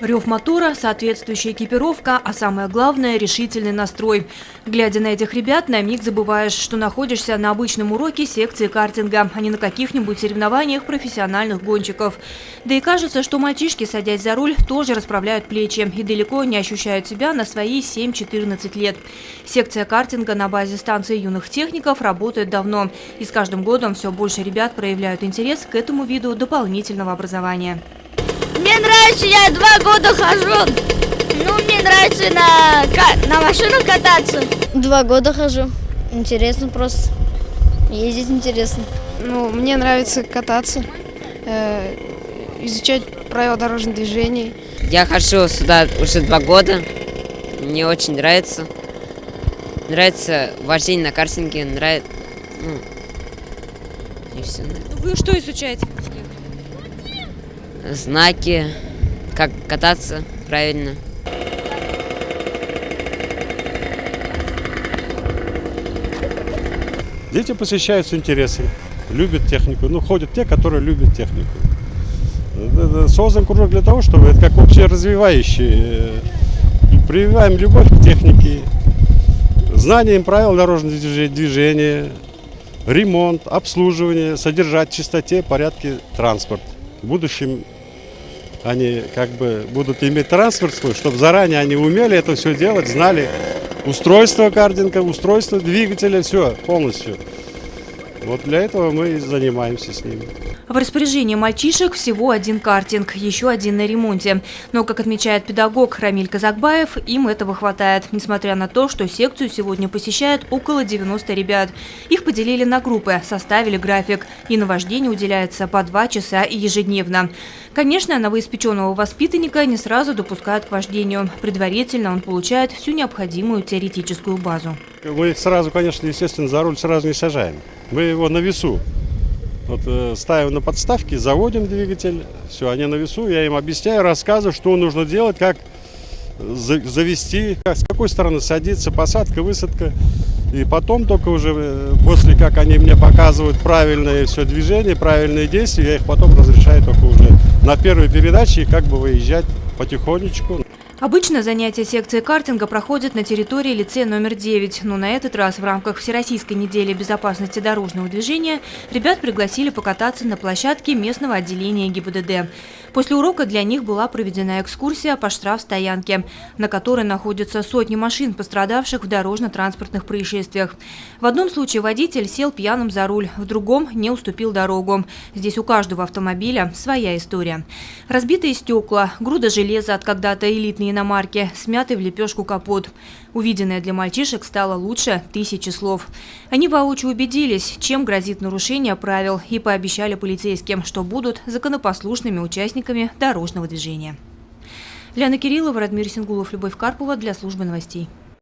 Рев мотора, соответствующая экипировка, а самое главное – решительный настрой. Глядя на этих ребят, на миг забываешь, что находишься на обычном уроке секции картинга, а не на каких-нибудь соревнованиях профессиональных гонщиков. Да и кажется, что мальчишки, садясь за руль, тоже расправляют плечи и далеко не ощущают себя на свои 7-14 лет. Секция картинга на базе станции юных техников работает давно. И с каждым годом все больше ребят проявляют интерес к этому виду дополнительного образования. Мне нравится, я 2 года хожу. Мне нравится на машинах кататься. 2 года хожу. Интересно просто. Ездить интересно. Мне нравится кататься, изучать правила дорожного движения. Я хожу сюда уже 2 года. Мне очень нравится. Нравится вождение на картинге, нравится. И все. Вы что изучаете? Знаки, как кататься правильно. Дети посещают с интересом, любят технику. Ходят те, которые любят технику. Создан кружок для того, чтобы это как общеразвивающий. Прививаем любовь к технике, знанием правил дорожного движения, ремонт, обслуживание, содержать в чистоте, порядке транспорт. В будущем они будут иметь транспорт свой, чтобы заранее они умели это все делать, знали устройство картинга, устройство двигателя, все полностью. Вот для этого мы и занимаемся с ними. В распоряжении мальчишек всего 1 картинг, еще 1 на ремонте. Но, как отмечает педагог Рамиль Казакбаев, им этого хватает, несмотря на то, что секцию сегодня посещает около 90 ребят. Их поделили на группы, составили график, и на вождение уделяется по 2 часа ежедневно. Конечно, новоиспеченного воспитанника не сразу допускают к вождению. Предварительно он получает всю необходимую теоретическую базу. Мы их сразу, конечно, естественно, за руль сразу не сажаем. Мы его на весу. Ставим на подставки, заводим двигатель, все, они на весу, я им объясняю, рассказываю, что нужно делать, как завести, с какой стороны садиться, посадка, высадка. И потом только уже, после как они мне показывают правильное все движение, правильные действия, я их потом разрешаю только уже на первой передаче выезжать потихонечку. Обычно занятия секции картинга проходят на территории лицея номер 9, но на этот раз в рамках Всероссийской недели безопасности дорожного движения ребят пригласили покататься на площадке местного отделения ГИБДД. После урока для них была проведена экскурсия по штрафстоянке, на которой находятся сотни машин, пострадавших в дорожно-транспортных происшествиях. В одном случае водитель сел пьяным за руль, в другом не уступил дорогу. Здесь у каждого автомобиля своя история. Разбитые стекла, груда железа от когда-то элитной иномарки, смятый в лепешку капот. Увиденное для мальчишек стало лучше 1000 слов. Они воочию убедились, чем грозит нарушение правил, и пообещали полицейским, что будут законопослушными участниками дорожного движения. Ляна Кириллова, Радмир Сингулов, Любовь Карпова для службы новостей.